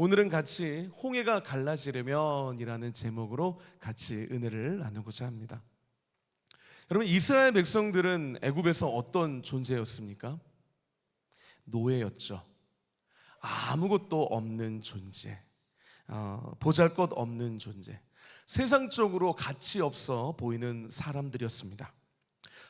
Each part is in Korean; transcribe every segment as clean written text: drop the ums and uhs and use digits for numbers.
오늘은 같이 홍해가 갈라지려면 이라는 제목으로 같이 은혜를 나누고자 합니다. 여러분, 이스라엘 백성들은 애굽에서 어떤 존재였습니까? 노예였죠. 아무것도 없는 존재, 보잘것 없는 존재, 세상적으로 가치 없어 보이는 사람들이었습니다.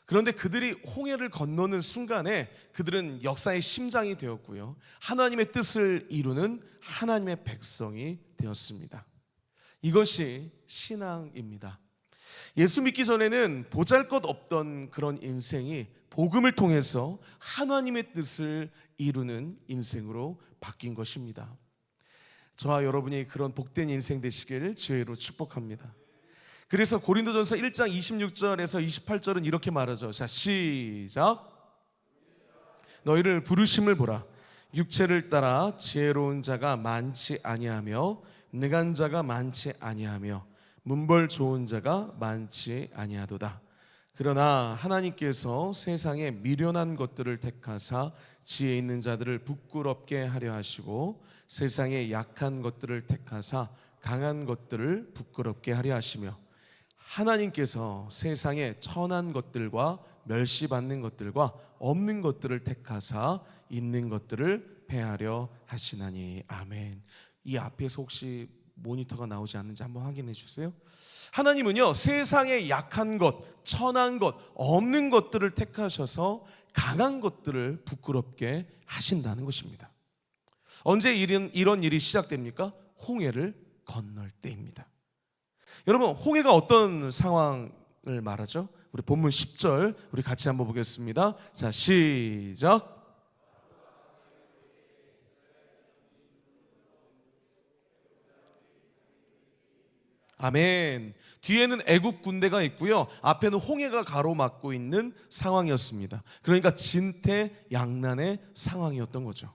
그런데 그들이 홍해를 건너는 순간에 그들은 역사의 심장이 되었고요, 하나님의 뜻을 이루는 하나님의 백성이 되었습니다. 이것이 신앙입니다. 예수 믿기 전에는 보잘것없던 그런 인생이 복음을 통해서 하나님의 뜻을 이루는 인생으로 바뀐 것입니다. 저와 여러분이 그런 복된 인생 되시길 주의로 축복합니다. 그래서 고린도전서 1장 26절에서 28절은 이렇게 말하죠. 자, 시작. 너희를 부르심을 보라. 육체를 따라 지혜로운 자가 많지 아니하며 능한 자가 많지 아니하며 문벌 좋은 자가 많지 아니하도다. 그러나 하나님께서 세상에 미련한 것들을 택하사 지혜 있는 자들을 부끄럽게 하려 하시고 세상에 약한 것들을 택하사 강한 것들을 부끄럽게 하려 하시며 하나님께서 세상에 천한 것들과 멸시받는 것들과 없는 것들을 택하사 있는 것들을 패하려 하시나니. 아멘. 이 앞에서 혹시 모니터가 나오지 않는지 한번 확인해 주세요. 하나님은요, 세상에 약한 것, 천한 것, 없는 것들을 택하셔서 강한 것들을 부끄럽게 하신다는 것입니다. 언제 이런 일이 시작됩니까? 홍해를 건널 때입니다. 여러분, 홍해가 어떤 상황을 말하죠? 우리 본문 10절 우리 같이 한번 보겠습니다. 자, 시작. 아멘. 뒤에는 애국 군대가 있고요, 앞에는 홍해가 가로막고 있는 상황이었습니다. 그러니까 진퇴양난의 상황이었던 거죠.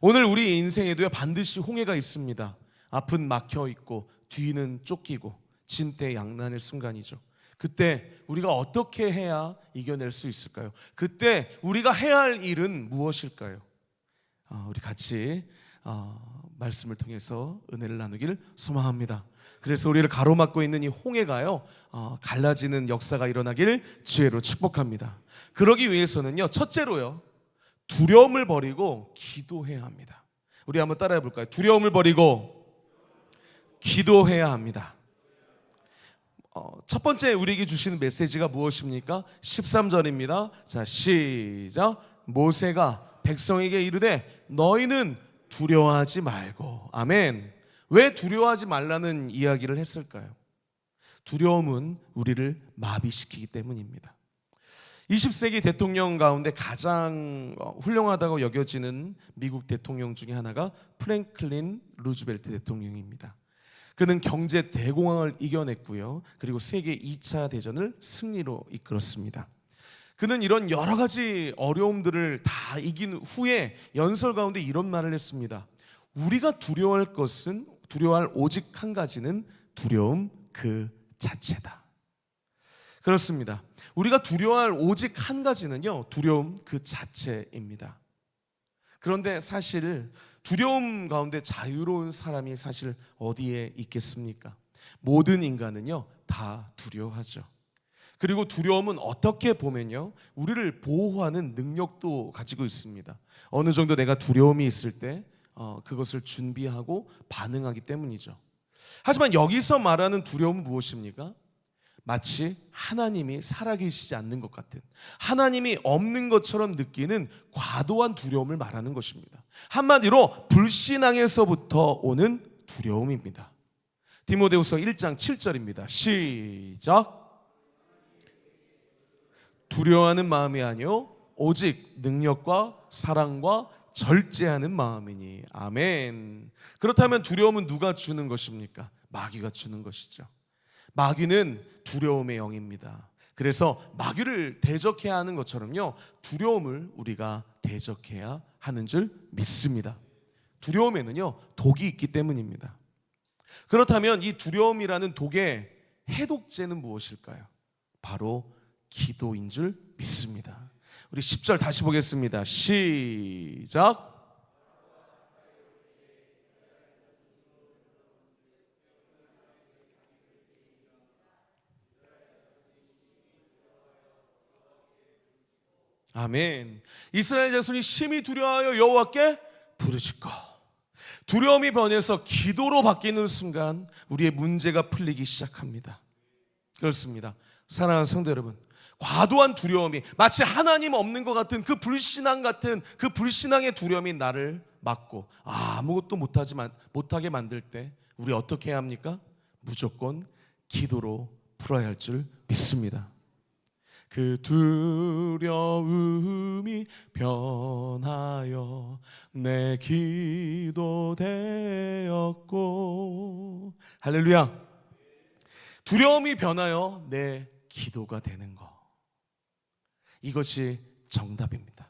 오늘 우리 인생에도요, 반드시 홍해가 있습니다. 앞은 막혀 있고 뒤는 쫓기고 진퇴양난의 순간이죠. 그때 우리가 어떻게 해야 이겨낼 수 있을까요? 그때 우리가 해야 할 일은 무엇일까요? 우리 같이 말씀을 통해서 은혜를 나누길 소망합니다. 그래서 우리를 가로막고 있는 이 홍해가요, 갈라지는 역사가 일어나길 주의로 축복합니다. 그러기 위해서는요, 첫째로요, 두려움을 버리고 기도해야 합니다. 우리 한번 따라해 볼까요? 두려움을 버리고 기도해야 합니다. 첫 번째 우리에게 주시는 메시지가 무엇입니까? 13절입니다. 자, 시작. 모세가 백성에게 이르되 너희는 두려워하지 말고. 아멘. 왜 두려워하지 말라는 이야기를 했을까요? 두려움은 우리를 마비시키기 때문입니다. 20세기 대통령 가운데 가장 훌륭하다고 여겨지는 미국 대통령 중에 하나가 프랭클린 루즈벨트 대통령입니다. 그는 경제 대공황을 이겨냈고요, 그리고 세계 2차 대전을 승리로 이끌었습니다. 그는 이런 여러 가지 어려움들을 다 이긴 후에 연설 가운데 이런 말을 했습니다. 우리가 두려워할 오직 한 가지는 두려움 그 자체다. 그렇습니다. 우리가 두려워할 오직 한 가지는요, 두려움 그 자체입니다. 그런데 사실 두려움 가운데 자유로운 사람이 사실 어디에 있겠습니까? 모든 인간은요, 다 두려워하죠. 그리고 두려움은 어떻게 보면요, 우리를 보호하는 능력도 가지고 있습니다. 어느 정도 내가 두려움이 있을 때 그것을 준비하고 반응하기 때문이죠. 하지만 여기서 말하는 두려움은 무엇입니까? 마치 하나님이 살아계시지 않는 것 같은, 하나님이 없는 것처럼 느끼는 과도한 두려움을 말하는 것입니다. 한마디로 불신앙에서부터 오는 두려움입니다. 디모데후서 1장 7절입니다. 시작. 두려워하는 마음이 아니요 오직 능력과 사랑과 절제하는 마음이니. 아멘. 그렇다면 두려움은 누가 주는 것입니까? 마귀가 주는 것이죠. 마귀는 두려움의 영입니다. 그래서 마귀를 대적해야 하는 것처럼요, 두려움을 우리가 대적해야 하는 줄 믿습니다. 두려움에는요, 독이 있기 때문입니다. 그렇다면 이 두려움이라는 독의 해독제는 무엇일까요? 바로 기도인 줄 믿습니다. 우리 10절 다시 보겠습니다. 시작. 아멘. 이스라엘 자손이 심히 두려워하여 여호와께 부르짖고 두려움이 변해서 기도로 바뀌는 순간 우리의 문제가 풀리기 시작합니다. 그렇습니다. 사랑하는 성도 여러분, 과도한 두려움이 마치 하나님 없는 것 같은 그 불신앙 같은 그 불신앙의 두려움이 나를 막고 아무것도 못하게 만들 때 우리 어떻게 해야 합니까? 무조건 기도로 풀어야 할 줄 믿습니다. 그 두려움이 변하여 내 기도 되었고, 할렐루야. 두려움이 변하여 내 기도가 되는 것, 이것이 정답입니다.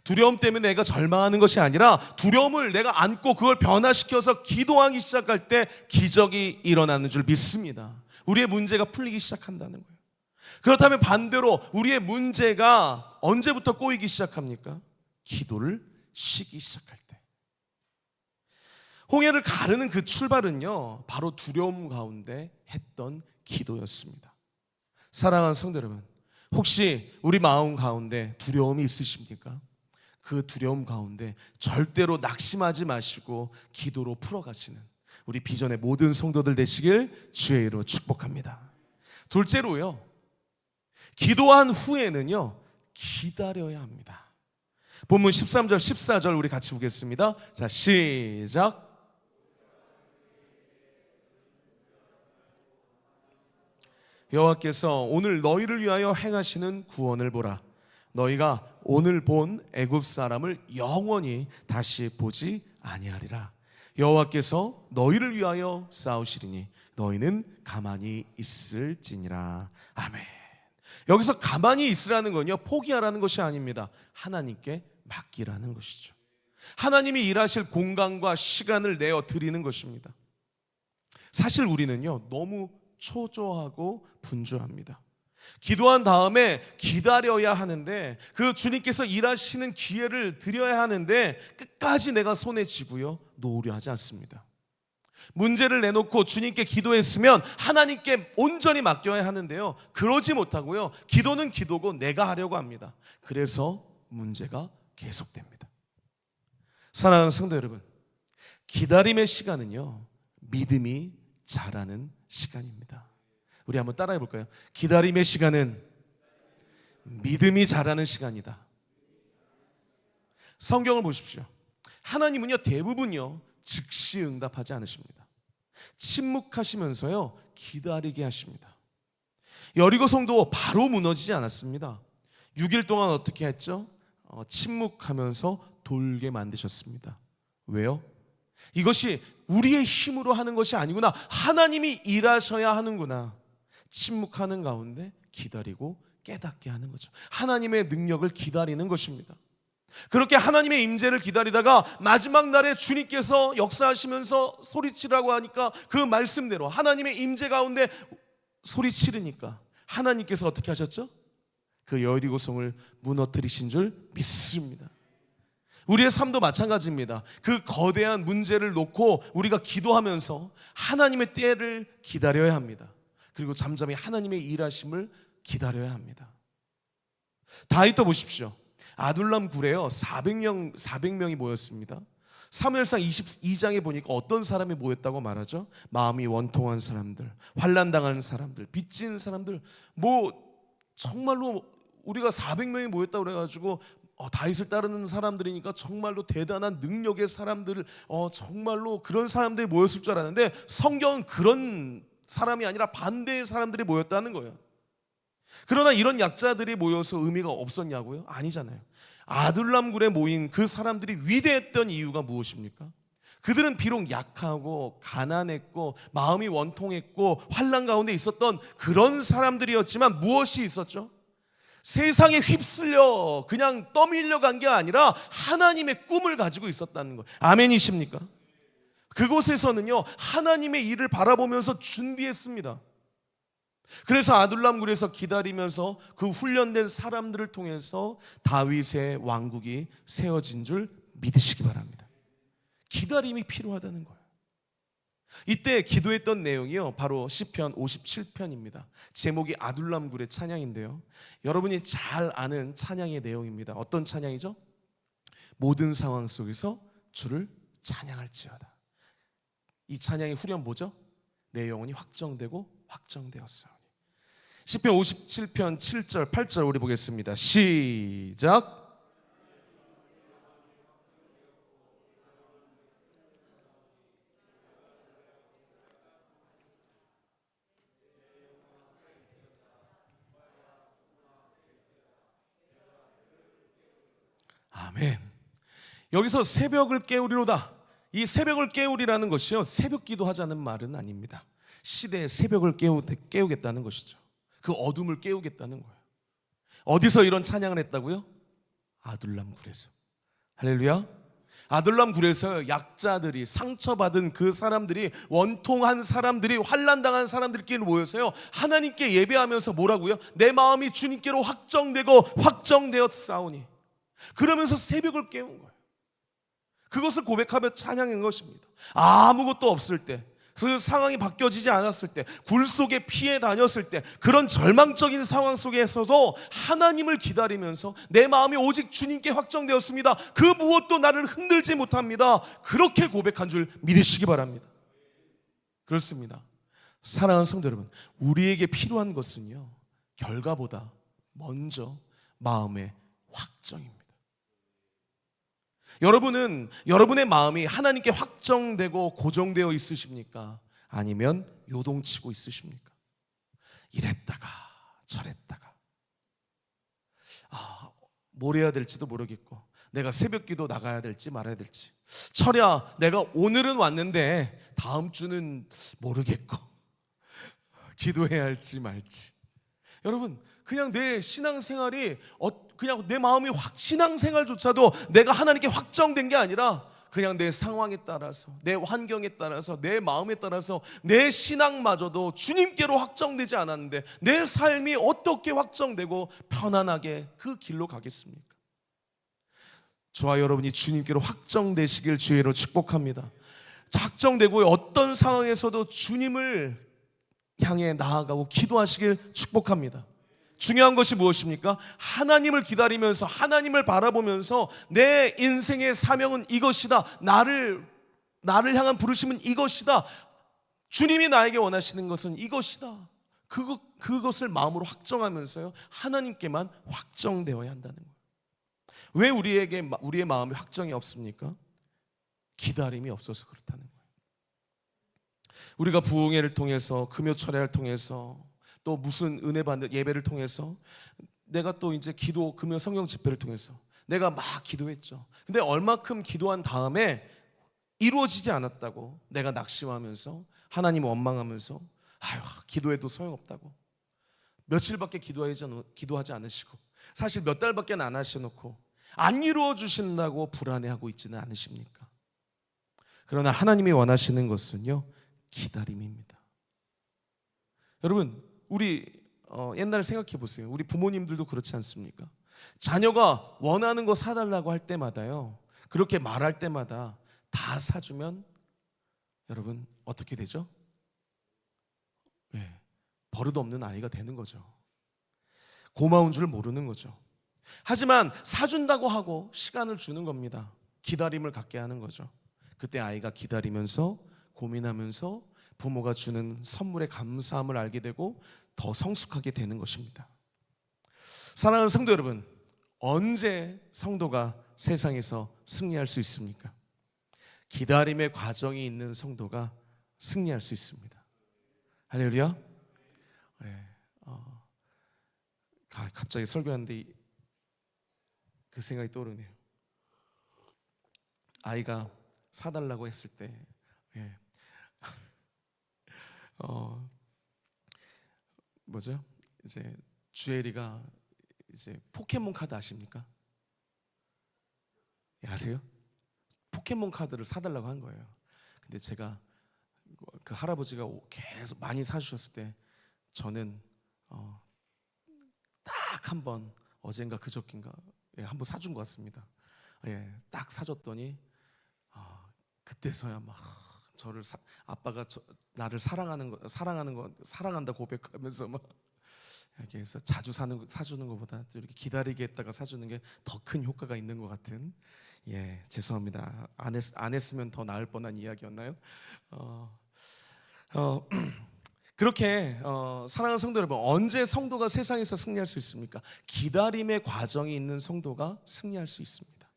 두려움 때문에 내가 절망하는 것이 아니라 두려움을 내가 안고 그걸 변화시켜서 기도하기 시작할 때 기적이 일어나는 줄 믿습니다. 우리의 문제가 풀리기 시작한다는 거예요. 그렇다면 반대로 우리의 문제가 언제부터 꼬이기 시작합니까? 기도를 쉬기 시작할 때. 홍해를 가르는 그 출발은요, 바로 두려움 가운데 했던 기도였습니다. 사랑하는 성도 여러분, 혹시 우리 마음 가운데 두려움이 있으십니까? 그 두려움 가운데 절대로 낙심하지 마시고 기도로 풀어가시는 우리 비전의 모든 성도들 되시길 주의 이름으로 축복합니다. 둘째로요, 기도한 후에는요 기다려야 합니다. 본문 13절 14절 우리 같이 보겠습니다. 자, 시작. 여호와께서 오늘 너희를 위하여 행하시는 구원을 보라. 너희가 오늘 본 애굽 사람을 영원히 다시 보지 아니하리라. 여호와께서 너희를 위하여 싸우시리니 너희는 가만히 있을지니라. 아멘. 여기서 가만히 있으라는 건요, 포기하라는 것이 아닙니다. 하나님께 맡기라는 것이죠. 하나님이 일하실 공간과 시간을 내어 드리는 것입니다. 사실 우리는요 너무 초조하고 분주합니다. 기도한 다음에 기다려야 하는데, 그 주님께서 일하시는 기회를 드려야 하는데 끝까지 내가 손에 쥐고요 놓으려 하지 않습니다. 문제를 내놓고 주님께 기도했으면 하나님께 온전히 맡겨야 하는데요, 그러지 못하고요 기도는 기도고 내가 하려고 합니다. 그래서 문제가 계속됩니다. 사랑하는 성도 여러분, 기다림의 시간은요 믿음이 자라는 시간입니다. 우리 한번 따라해 볼까요? 기다림의 시간은 믿음이 자라는 시간이다. 성경을 보십시오. 하나님은요 대부분요 즉시 응답하지 않으십니다. 침묵하시면서요 기다리게 하십니다. 여리고 성도 바로 무너지지 않았습니다. 6일 동안 어떻게 했죠? 침묵하면서 돌게 만드셨습니다. 왜요? 이것이 우리의 힘으로 하는 것이 아니구나, 하나님이 일하셔야 하는구나. 침묵하는 가운데 기다리고 깨닫게 하는 거죠. 하나님의 능력을 기다리는 것입니다. 그렇게 하나님의 임재를 기다리다가 마지막 날에 주님께서 역사하시면서 소리치라고 하니까 그 말씀대로 하나님의 임재 가운데 소리치르니까 하나님께서 어떻게 하셨죠? 그 여리고성을 무너뜨리신 줄 믿습니다. 우리의 삶도 마찬가지입니다. 그 거대한 문제를 놓고 우리가 기도하면서 하나님의 때를 기다려야 합니다. 그리고 잠잠히 하나님의 일하심을 기다려야 합니다. 다윗도 보십시오. 아둘람 굴에요 400명이 모였습니다. 사무엘상 22장에 보니까 어떤 사람이 모였다고 말하죠? 마음이 원통한 사람들, 환난당하는 사람들, 빚진 사람들, 정말로 우리가 400명이 모였다고 그래가지고 다윗을 따르는 사람들이니까 정말로 대단한 능력의 사람들, 정말로 그런 사람들이 모였을 줄 알았는데 성경은 그런 사람이 아니라 반대의 사람들이 모였다는 거예요. 그러나 이런 약자들이 모여서 의미가 없었냐고요? 아니잖아요. 아둘람굴에 모인 그 사람들이 위대했던 이유가 무엇입니까? 그들은 비록 약하고 가난했고 마음이 원통했고 환난 가운데 있었던 그런 사람들이었지만 무엇이 있었죠? 세상에 휩쓸려 그냥 떠밀려 간 게 아니라 하나님의 꿈을 가지고 있었다는 거예요. 아멘이십니까? 그곳에서는요 하나님의 일을 바라보면서 준비했습니다. 그래서 아둘람굴에서 기다리면서 그 훈련된 사람들을 통해서 다윗의 왕국이 세워진 줄 믿으시기 바랍니다. 기다림이 필요하다는 거예요. 이때 기도했던 내용이요, 바로 시편 57편입니다. 제목이 아둘람굴의 찬양인데요, 여러분이 잘 아는 찬양의 내용입니다. 어떤 찬양이죠? 모든 상황 속에서 주를 찬양할지어다. 이 찬양의 후렴 뭐죠? 내 영혼이 확정되고 확정되었사오니. 시편 57편 7절 8절 우리 보겠습니다. 시작. 아멘. 여기서 새벽을 깨우리로다. 이 새벽을 깨우리라는 것이요, 새벽 기도하자는 말은 아닙니다. 시대의 새벽을 깨우겠다는 것이죠. 그 어둠을 깨우겠다는 거예요. 어디서 이런 찬양을 했다고요? 아둘람굴에서. 할렐루야. 아둘람굴에서 약자들이, 상처받은 그 사람들이, 원통한 사람들이, 환난당한 사람들끼리 모여서요, 하나님께 예배하면서 뭐라고요? 내 마음이 주님께로 확정되고 확정되었사오니. 그러면서 새벽을 깨운 거예요. 그것을 고백하며 찬양한 것입니다. 아무것도 없을 때, 그 상황이 바뀌어지지 않았을 때, 굴 속에 피해 다녔을 때, 그런 절망적인 상황 속에서도 하나님을 기다리면서 내 마음이 오직 주님께 확정되었습니다. 그 무엇도 나를 흔들지 못합니다. 그렇게 고백한 줄 믿으시기 바랍니다. 그렇습니다. 사랑하는 성도 여러분, 우리에게 필요한 것은요, 결과보다 먼저 마음의 확정입니다. 여러분은 여러분의 마음이 하나님께 확정되고 고정되어 있으십니까? 아니면 요동치고 있으십니까? 이랬다가 저랬다가, 뭘 해야 될지도 모르겠고, 내가 새벽 기도 나가야 될지 말아야 될지, 철야 내가 오늘은 왔는데 다음 주는 모르겠고, 기도해야 할지 말지. 여러분, 그냥 내 신앙생활이 그냥 내 마음이 신앙생활조차도 내가 하나님께 확정된 게 아니라 그냥 내 상황에 따라서, 내 환경에 따라서, 내 마음에 따라서 내 신앙마저도 주님께로 확정되지 않았는데 내 삶이 어떻게 확정되고 편안하게 그 길로 가겠습니까? 저와 여러분이 주님께로 확정되시길 주의로 축복합니다. 확정되고 어떤 상황에서도 주님을 향해 나아가고 기도하시길 축복합니다. 중요한 것이 무엇입니까? 하나님을 기다리면서, 하나님을 바라보면서 내 인생의 사명은 이것이다, 나를 향한 부르심은 이것이다, 주님이 나에게 원하시는 것은 이것이다, 그것을 마음으로 확정하면서요, 하나님께만 확정되어야 한다는 거예요. 왜 우리의 마음에 확정이 없습니까? 기다림이 없어서 그렇다는 거예요. 우리가 부흥회를 통해서, 금요 철야를 통해서, 또 무슨 은혜 받는 예배를 통해서, 내가 또 이제 기도, 금요 성령 집회를 통해서 내가 막 기도했죠. 근데 얼마큼 기도한 다음에 이루어지지 않았다고 내가 낙심하면서, 하나님 원망하면서, 기도해도 소용없다고, 며칠밖에 기도하지 않으시고, 사실 몇 달밖에 안 하셔놓고 안 이루어 주신다고 불안해하고 있지는 않으십니까? 그러나 하나님이 원하시는 것은요, 기다림입니다. 여러분, 우리 옛날에 생각해 보세요. 우리 부모님들도 그렇지 않습니까? 자녀가 원하는 거 사달라고 할 때마다요, 그렇게 말할 때마다 다 사주면 여러분 어떻게 되죠? 버릇없는 아이가 되는 거죠. 고마운 줄 모르는 거죠. 하지만 사준다고 하고 시간을 주는 겁니다. 기다림을 갖게 하는 거죠. 그때 아이가 기다리면서, 고민하면서 부모가 주는 선물의 감사함을 알게 되고 더 성숙하게 되는 것입니다. 사랑하는 성도 여러분, 언제 성도가 세상에서 승리할 수 있습니까? 기다림의 과정이 있는 성도가 승리할 수 있습니다. 할렐루야. 갑자기 설교하는데 그 생각이 떠오르네요. 아이가 사달라고 했을 때, 뭐죠? 이제 주엘이가 이제 포켓몬 카드 아십니까? 아세요? 포켓몬 카드를 사달라고 한 거예요. 근데 제가 그 할아버지가 계속 많이 사주셨을 때 저는 딱 한 번, 어젠가 그저께인가 한 번 사준 것 같습니다. 딱 사줬더니 그때서야 막 저를 아빠가 나를 사랑한다 고백하면서 막 이렇게 해서 자주 사주는 것보다 이렇게 기다리게 했다가 사주는 게 더 큰 효과가 있는 것 같은, 예, 죄송합니다. 안 했으면 더 나을 뻔한 이야기였나요? 그렇게 사랑하는 성도 여러분, 언제 성도가 세상에서 승리할 수 있습니까? 기다림의 과정이 있는 성도가 승리할 수 있습니다.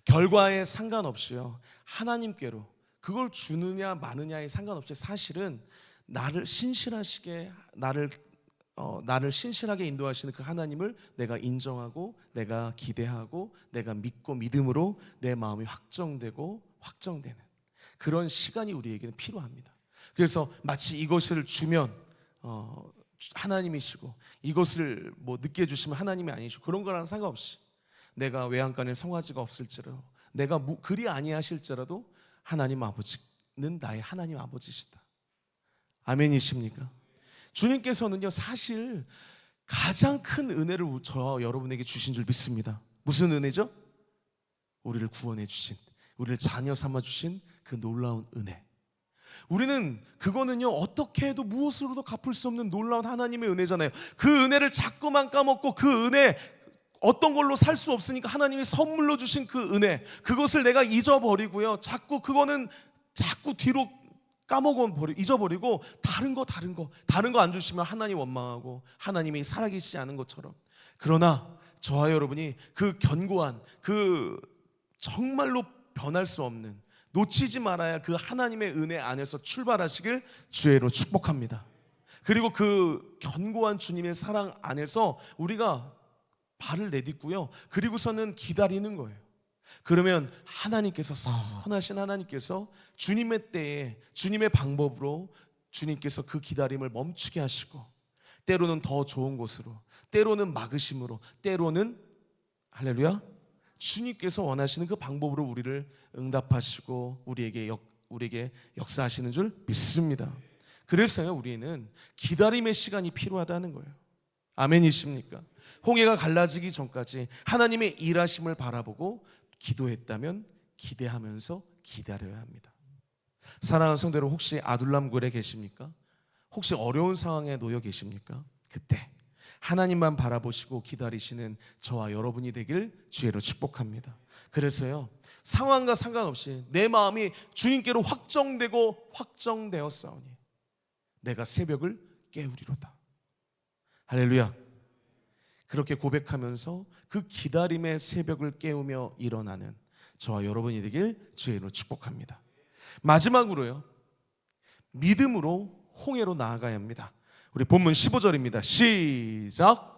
결과에 상관없이요, 하나님께로 그걸 주느냐 마느냐에 상관없이 사실은 나를 신실하게 인도하시는 그 하나님을 내가 인정하고, 내가 기대하고, 내가 믿고, 믿음으로 내 마음이 확정되는 그런 시간이 우리에게는 필요합니다. 그래서 마치 이것을 주면 하나님이시고, 이것을 뭐 늦게 주시면 하나님이 아니시고, 그런 거랑 상관없이 내가 외양간에 송아지가 없을지라도, 내가 그리 아니하실지라도 하나님 아버지는 나의 하나님 아버지시다. 아멘이십니까? 주님께서는요, 사실 가장 큰 은혜를 저와 여러분에게 주신 줄 믿습니다. 무슨 은혜죠? 우리를 구원해 주신, 우리를 자녀 삼아 주신 그 놀라운 은혜. 우리는 그거는요, 어떻게 해도 무엇으로도 갚을 수 없는 놀라운 하나님의 은혜잖아요. 그 은혜를 자꾸만 까먹고, 그 은혜 어떤 걸로 살 수 없으니까 하나님이 선물로 주신 그 은혜, 그것을 내가 잊어버리고요, 그거는 자꾸 뒤로 잊어버리고 다른 거 안 주시면 하나님 원망하고 하나님이 살아계시지 않은 것처럼. 그러나 저와 여러분이 그 견고한, 그 정말로 변할 수 없는, 놓치지 말아야 그 하나님의 은혜 안에서 출발하시길 주의로 축복합니다. 그리고 그 견고한 주님의 사랑 안에서 우리가 발을 내딛고요, 그리고서는 기다리는 거예요. 그러면 하나님께서, 선하신 하나님께서 주님의 때에 주님의 방법으로 주님께서 그 기다림을 멈추게 하시고, 때로는 더 좋은 곳으로, 때로는 막으심으로, 때로는 할렐루야, 주님께서 원하시는 그 방법으로 우리를 응답하시고 우리에게 역사하시는 줄 믿습니다. 그래서요, 우리는 기다림의 시간이 필요하다는 거예요. 아멘이십니까? 홍해가 갈라지기 전까지 하나님의 일하심을 바라보고 기도했다면 기대하면서 기다려야 합니다. 사랑하는 성도 여러분, 혹시 아둘람굴에 계십니까? 혹시 어려운 상황에 놓여 계십니까? 그때 하나님만 바라보시고 기다리시는 저와 여러분이 되길 주의로 축복합니다. 그래서요, 상황과 상관없이 내 마음이 주님께로 확정되었사오니 내가 새벽을 깨우리로다. 할렐루야. 그렇게 고백하면서 그 기다림의 새벽을 깨우며 일어나는 저와 여러분이 되길 주의로 축복합니다. 마지막으로요, 믿음으로 홍해로 나아가야 합니다. 우리 본문 15절입니다. 시작.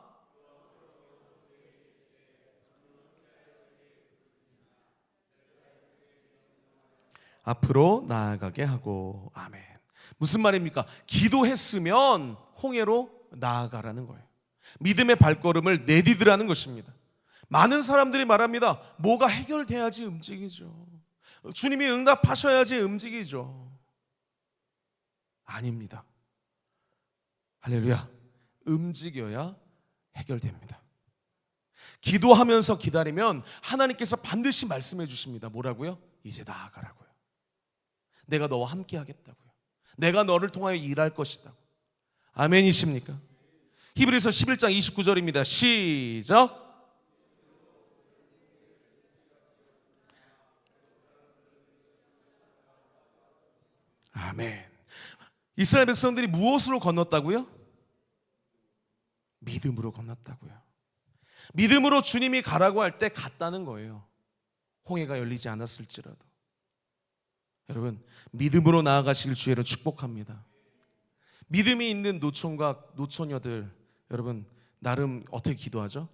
앞으로 나아가게 하고. 아멘. 무슨 말입니까? 기도했으면 홍해로 나아가라는 거예요. 믿음의 발걸음을 내디디라는 것입니다. 많은 사람들이 말합니다. 뭐가 해결돼야지 움직이죠. 주님이 응답하셔야지 움직이죠. 아닙니다. 할렐루야. 움직여야 해결됩니다. 기도하면서 기다리면 하나님께서 반드시 말씀해 주십니다. 뭐라고요? 이제 나아가라고요. 내가 너와 함께 하겠다고요. 내가 너를 통하여 일할 것이다. 아멘이십니까? 히브리서 11장 29절입니다. 시작. 아멘. 이스라엘 백성들이 무엇으로 건넜다고요? 믿음으로 건넜다고요. 믿음으로 주님이 가라고 할 때 갔다는 거예요. 홍해가 열리지 않았을지라도. 여러분, 믿음으로 나아가시길 주의로 축복합니다. 믿음이 있는 노총각, 노처녀들, 여러분 나름 어떻게 기도하죠?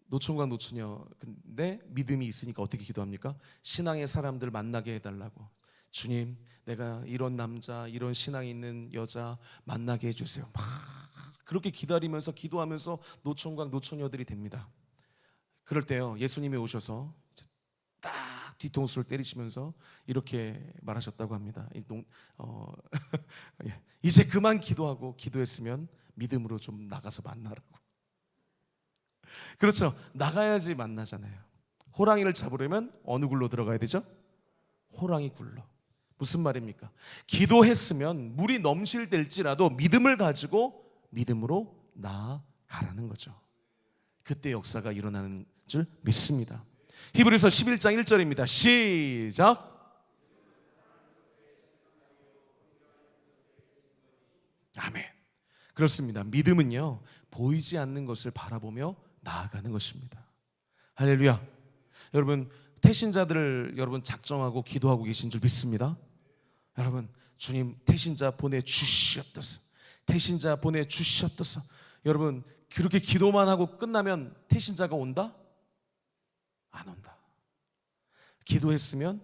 노총각, 노처녀, 근데 믿음이 있으니까 어떻게 기도합니까? 신앙의 사람들 만나게 해달라고. 주님, 내가 이런 남자, 이런 신앙이 있는 여자 만나게 해주세요. 막 그렇게 기다리면서 기도하면서 노총각, 노처녀들이 됩니다. 그럴 때요, 예수님이 오셔서 딱 뒤통수를 때리시면서 이렇게 말하셨다고 합니다. 이제 그만 기도하고, 기도했으면 믿음으로 좀 나가서 만나라고. 그렇죠. 나가야지 만나잖아요. 호랑이를 잡으려면 어느 굴로 들어가야 되죠? 호랑이 굴로. 무슨 말입니까? 기도했으면 물이 넘실될지라도 믿음을 가지고 믿음으로 나아가라는 거죠. 그때 역사가 일어나는 줄 믿습니다. 히브리서 11장 1절입니다. 시작. 아멘. 그렇습니다. 믿음은요, 보이지 않는 것을 바라보며 나아가는 것입니다. 할렐루야. 여러분, 태신자들을 여러분 작정하고 기도하고 계신 줄 믿습니다. 여러분, 주님 태신자 보내주시옵소서. 태신자 보내주시옵소서. 여러분, 그렇게 기도만 하고 끝나면 태신자가 온다? 안 온다. 기도했으면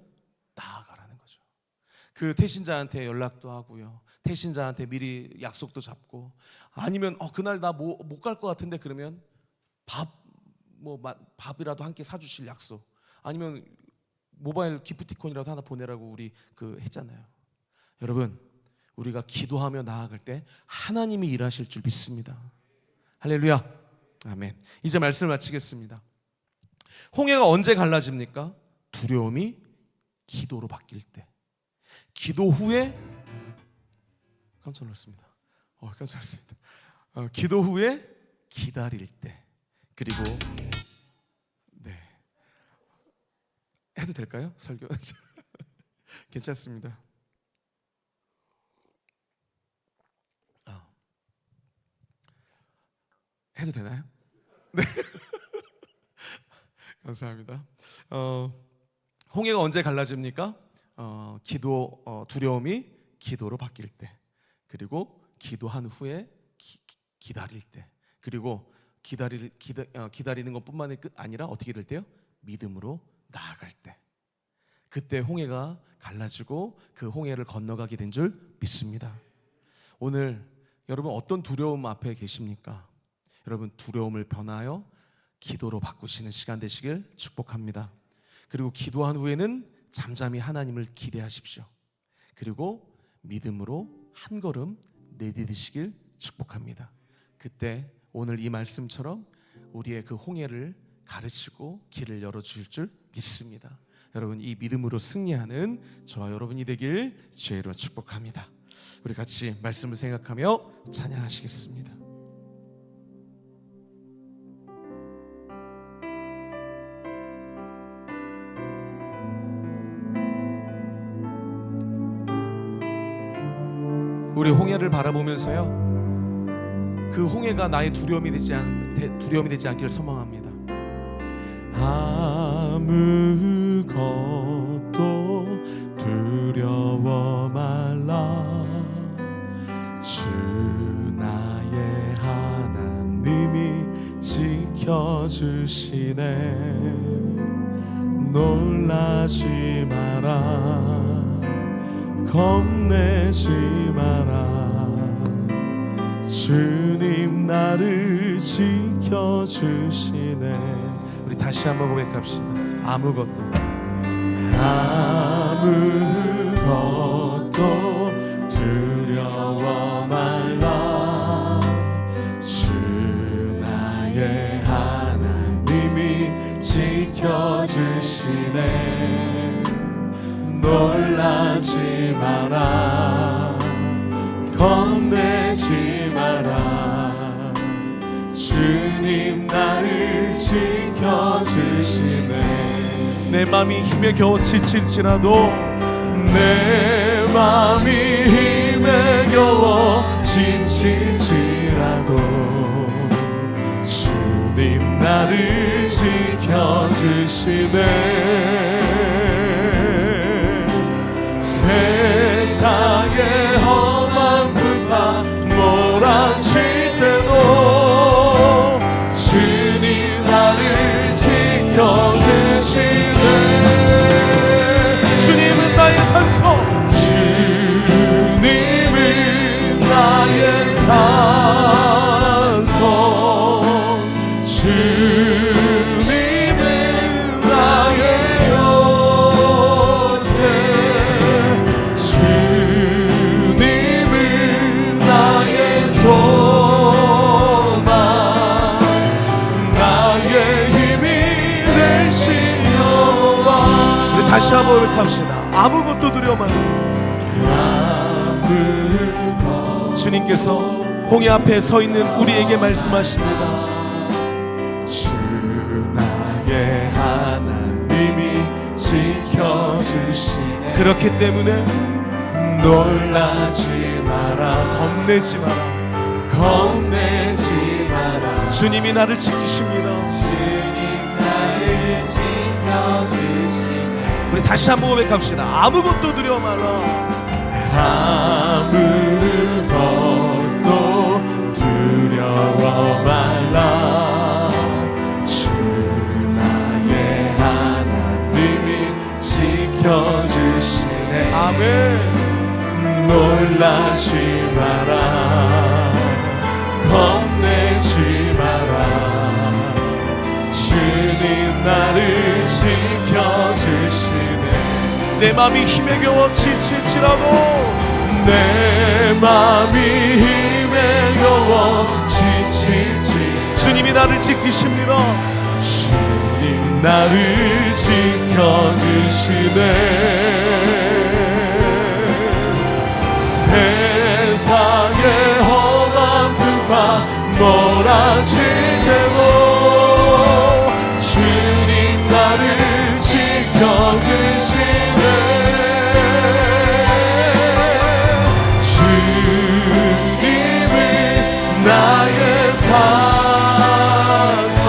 나아가라는 거죠. 그 태신자한테 연락도 하고요, 태신자한테 미리 약속도 잡고, 아니면 그날 나 못 갈 것 같은데 그러면 밥이라도 함께 사주실 약속, 아니면 모바일 기프티콘이라도 하나 보내라고 우리 했잖아요. 여러분, 우리가 기도하며 나아갈 때 하나님이 일하실 줄 믿습니다. 할렐루야. 아멘. 이제 말씀을 마치겠습니다. 홍해가 언제 갈라집니까? 두려움이 기도로 바뀔 때. 기도 후에 깜짝 놀랐습니다. 깜짝 놀랐습니다. 기도 후에 기다릴 때. 그리고 해도 될까요? 설교. 괜찮습니다. 해도 되나요? 네. 감사합니다. 홍해가 언제 갈라집니까? 두려움이 기도로 바뀔 때, 그리고 기도한 후에 기다릴 때, 그리고 기다리는 것뿐만이 아니라 어떻게 될 때요? 믿음으로 나아갈 때. 그때 홍해가 갈라지고 그 홍해를 건너가게 된 줄 믿습니다. 오늘 여러분 어떤 두려움 앞에 계십니까? 여러분, 두려움을 변하여 기도로 바꾸시는 시간 되시길 축복합니다. 그리고 기도한 후에는 잠잠히 하나님을 기대하십시오. 그리고 믿음으로 한 걸음 내디디시길 축복합니다. 그때 오늘 이 말씀처럼 우리의 그 홍해를 가르치고 길을 열어주실 줄 믿습니다. 여러분, 이 믿음으로 승리하는 저와 여러분이 되길 주의로 축복합니다. 우리 같이 말씀을 생각하며 찬양하시겠습니다. 우리 홍해를 바라보면서요, 그 홍해가 나의 두려움이 되지 않기를 소망합니다. 아무것도 두려워 말라. 주 나의 하나님이 지켜주시네. 놀라지 마라. 겁내지 마라. 주님 나를 지켜주시네. 우리 다시 한번 고백합시다. 아무것도 두려워 말라. 주 나의 하나님이 지켜주시네. 놀라지 마라. 겁내지 마라. 주님 나를 지켜주시네. 내 맘이 힘에 겨워 지칠지라도, 내 맘이 힘에 겨워 지칠지라도, 주님 나를 지켜주시네. 세상의 험한 풍파 몰아칠 때도 주님 나를 지켜주시네. 주님은 나의 산소, 주님은 나의 산소, 주님은 나의 요새, 주님은 나의 소망, 나의 힘이 되신 여호와. 우리 다시 한번 고백합시다. 아무것도 두려워 말라. 주님께서 홍해 앞에 서 있는 우리에게 말씀하십니다. 주 나의 하나님이 지켜주시네. 그렇기 때문에 놀라지 마라, 겁내지 마라, 겁내지 마라. 주님이 나를 지키십니다. 주님 나를 지켜주시네. 우리 다시 한번 고백합시다. 아무것도 두려워 말라. 아무것도 두려워 말라. 주 나의 하나님이 지켜주시네. 아멘. 놀라지 마라, 겁내지 마라. 주님 나를 지켜주시네. 내 맘이 힘에 겨워 지칠지라도, 내 맘이 힘에 겨워 지칠지, 주님이 나를 지키십니다. 주님 나를 지켜주시네. 세상의 험한 풍파 몰아치고 주님 나를 지켜주시네. 주님이 나의 산소,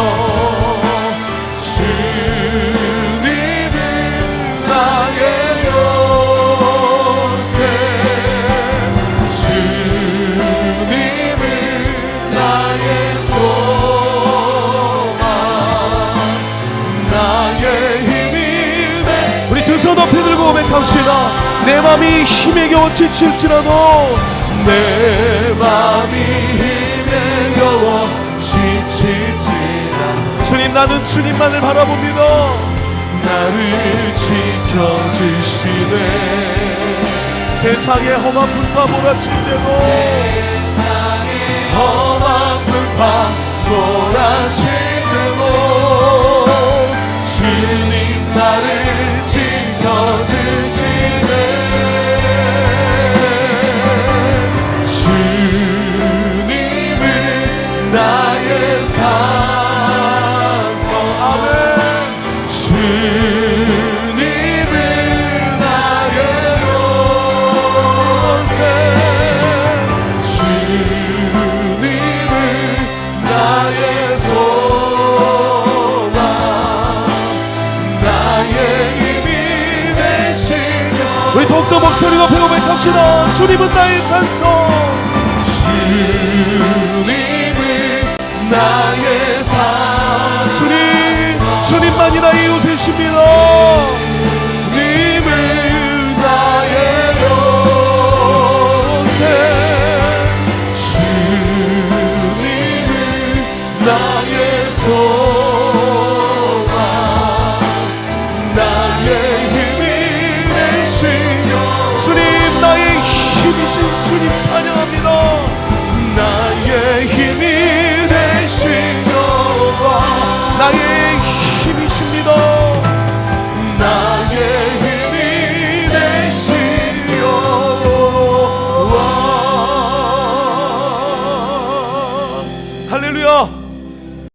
주님이 나의 요새, 주님은 나의 소망, 나의 힘이 돼. 우리 두 손 높이 들고 고백합시다. 내 맘이 힘에 겨워 지칠지라도, 내 맘이 힘에 겨워 지칠지라도, 주님 나는 주님만을 바라봅니다. 나를 지켜주시네. 세상의 험한 풍파 몰아칠 때도, 험한 풍파 몰아칠 때도 주님 나를 지켜주시네. 주님은 나의 산소, 아멘. 주님은 나의 요새, 주님은 나의 소망, 나의 힘이 되시며. 우리 더욱더 목소리 높여 고백합시다. 주님은 나의 산소, 주님은 나의 산. 주님만이 나의 요새십니다. 주님은 나의 요새, 주님은 나의 소망, 나의 힘이 되시며. 주님 나의 힘이신 주님 찬양합니다. 나의 힘이 되시며 나의 힘이십니다.